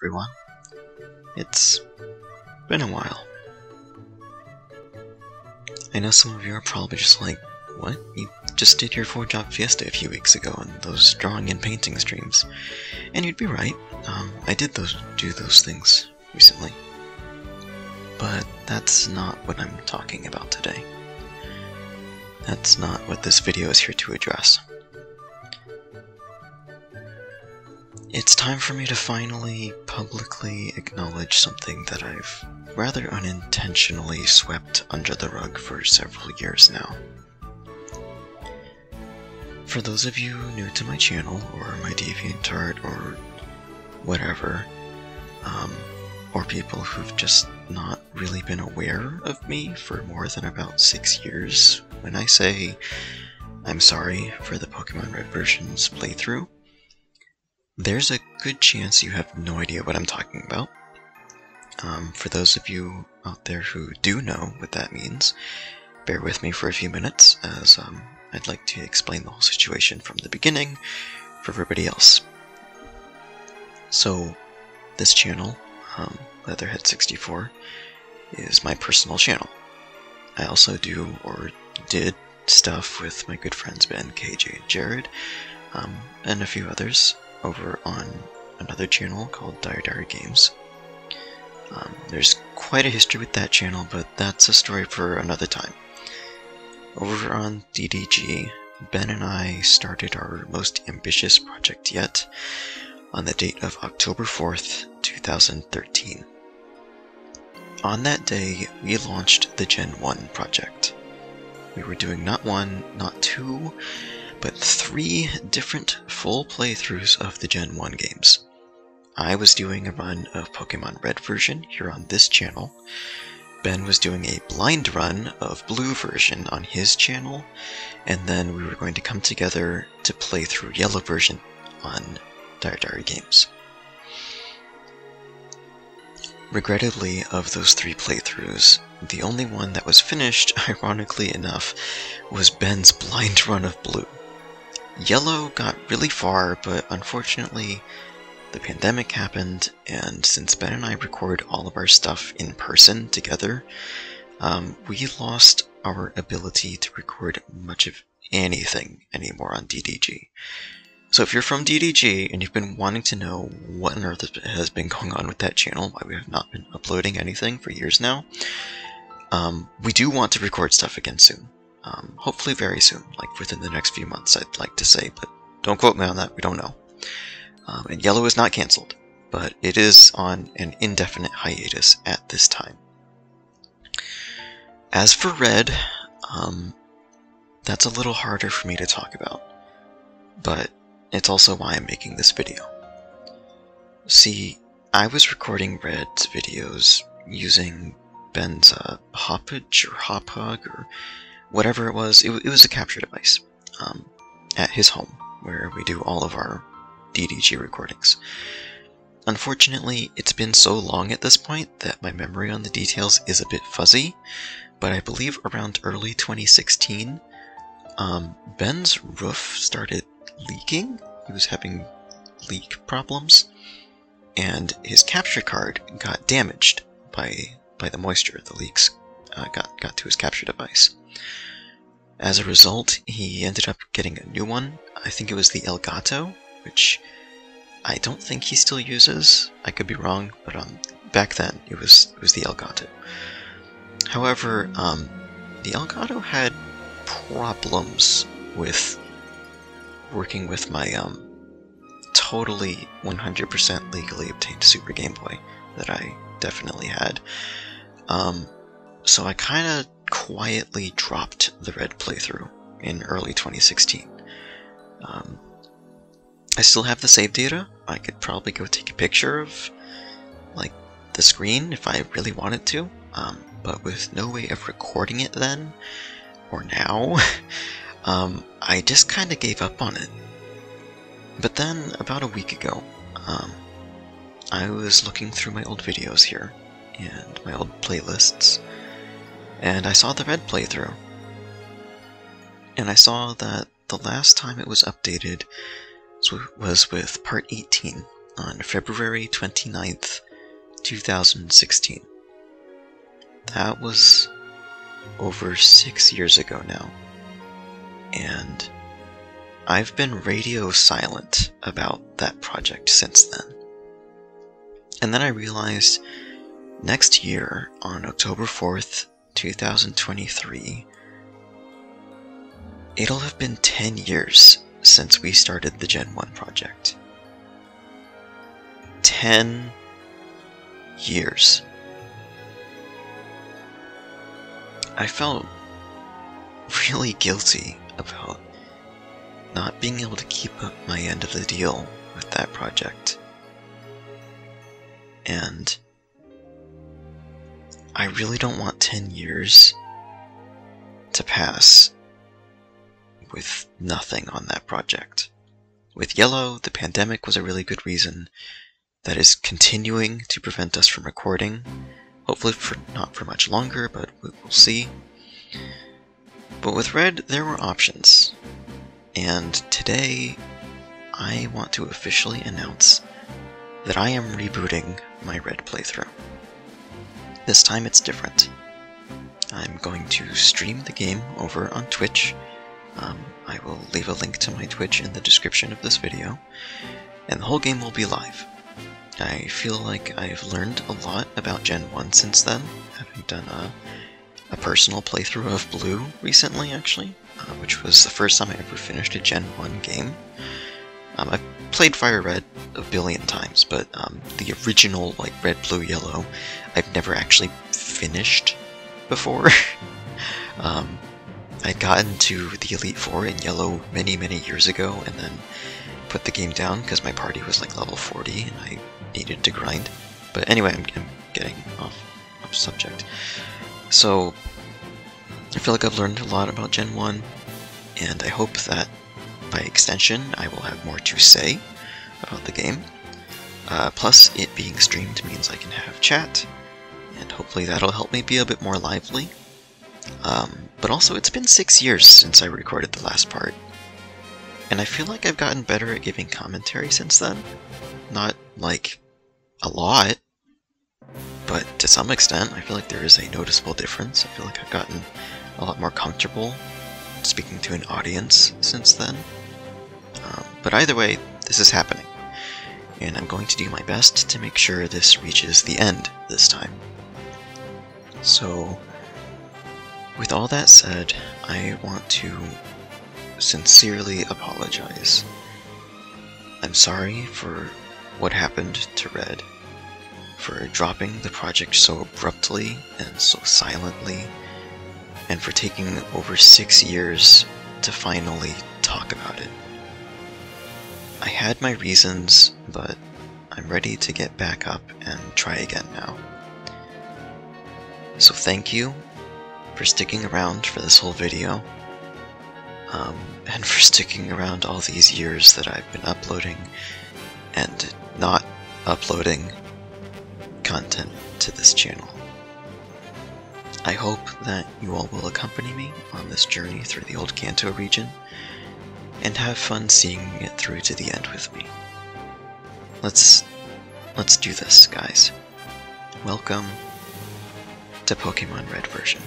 everyone. It's been a while. I know some of you are probably just like, what? You just did your 4-job fiesta a few weeks ago on those drawing and painting streams. And you'd be right, I did do those things recently. But that's not what I'm talking about today. That's not what this video is here to address. It's time for me to finally publicly acknowledge something that I've rather unintentionally swept under the rug for several years now. For those of you new to my channel, or my DeviantArt, or whatever, or people who've just not really been aware of me for more than about 6 years, when I say I'm sorry for the Pokemon Red version's playthrough, there's a good chance you have no idea what I'm talking about. For those of you out there who do know what that means, bear with me for a few minutes, as I'd like to explain the whole situation from the beginning for everybody else. So, this channel, Leatherhead64, is my personal channel. I also do, or did, stuff with my good friends Ben, KJ, and Jared, and a few others over on another channel called Diary Games. There's quite a history with that channel, but that's a story for another time. Over on DDG, Ben and I started our most ambitious project yet on the date of October 4th, 2013. On that day, we launched the Gen 1 project. We were doing not one, not two, but 3 different full playthroughs of the Gen 1 games. I was doing a run of Pokemon Red version here on this channel. Ben was doing a blind run of Blue version on his channel, and then we were going to come together to play through Yellow version on Diary Games. Regrettably, of those 3 playthroughs, the only one that was finished, ironically enough, was Ben's blind run of Blue. Yellow got really far, but unfortunately, the pandemic happened, and since Ben and I record all of our stuff in person together, we lost our ability to record much of anything anymore on DDG. So if you're from DDG and you've been wanting to know what on earth has been going on with that channel, why we have not been uploading anything for years now, we do want to record stuff again soon. Hopefully very soon, like within the next few months, I'd like to say, but don't quote me on that, we don't know. And Yellow is not cancelled, but it is on an indefinite hiatus at this time. As for Red, that's a little harder for me to talk about, but it's also why I'm making this video. See, I was recording Red's videos using Ben's Hoppage or Hophug or whatever it was. It was a capture device at his home, where we do all of our DDG recordings. Unfortunately, it's been so long at this point that my memory on the details is a bit fuzzy, but I believe around early 2016, Ben's roof started leaking. He was having leak problems, and his capture card got damaged by the moisture. The leaks got to his capture device. As a result, he ended up getting a new one. I think it was the Elgato, which I don't think he still uses. I could be wrong, but back then it was the Elgato. However, the Elgato had problems with working with my totally 100% legally obtained Super Game Boy that I definitely had. So I kind of quietly dropped the Red playthrough in early 2016. I still have the save data. I could probably go take a picture of, like, the screen if I really wanted to, but with no way of recording it then, or now, I just kind of gave up on it. But then, about a week ago, I was looking through my old videos here, and my old playlists, and I saw the Red playthrough. And I saw that the last time it was updated was with part 18 on February 29th, 2016. That was over 6 years ago now, and I've been radio silent about that project since then. And then I realized next year, on October 4th, 2023, it'll have been 10 years since we started the Gen 1 project. 10 years. I felt really guilty about not being able to keep up my end of the deal with that project. And I really don't want 10 years to pass with nothing on that project. With Yellow, the pandemic was a really good reason that is continuing to prevent us from recording. Hopefully not for much longer, but we'll see. But with Red, there were options. And today, I want to officially announce that I am rebooting my Red playthrough. This time it's different. I'm going to stream the game over on Twitch. I will leave a link to my Twitch in the description of this video, and the whole game will be live. I feel like I've learned a lot about Gen 1 since then, having done a personal playthrough of Blue recently, actually, which was the first time I ever finished a Gen 1 game. I've played Fire Red a billion times, but the original, like, Red, Blue, Yellow, I've never actually finished before. I'd gotten to the Elite Four in Yellow many, many years ago, and then put the game down because my party was like level 40 and I needed to grind. But anyway, I'm getting off subject. So, I feel like I've learned a lot about Gen 1, and I hope that by extension I will have more to say about the game. Plus, it being streamed means I can have chat, and hopefully that'll help me be a bit more lively. But also, it's been 6 years since I recorded the last part, and I feel like I've gotten better at giving commentary since then. Not, like, a lot, but to some extent, I feel like there is a noticeable difference. I feel like I've gotten a lot more comfortable speaking to an audience since then. But either way, this is happening, and I'm going to do my best to make sure this reaches the end this time. So, with all that said, I want to sincerely apologize. I'm sorry for what happened to Red, for dropping the project so abruptly and so silently, and for taking over 6 years to finally talk about it. I had my reasons, but I'm ready to get back up and try again now. So thank you for sticking around for this whole video, and for sticking around all these years that I've been uploading and not uploading content to this channel. I hope that you all will accompany me on this journey through the Old Kanto region, and have fun seeing it through to the end with me. Let's do this, guys. Welcome to Pokémon Red version.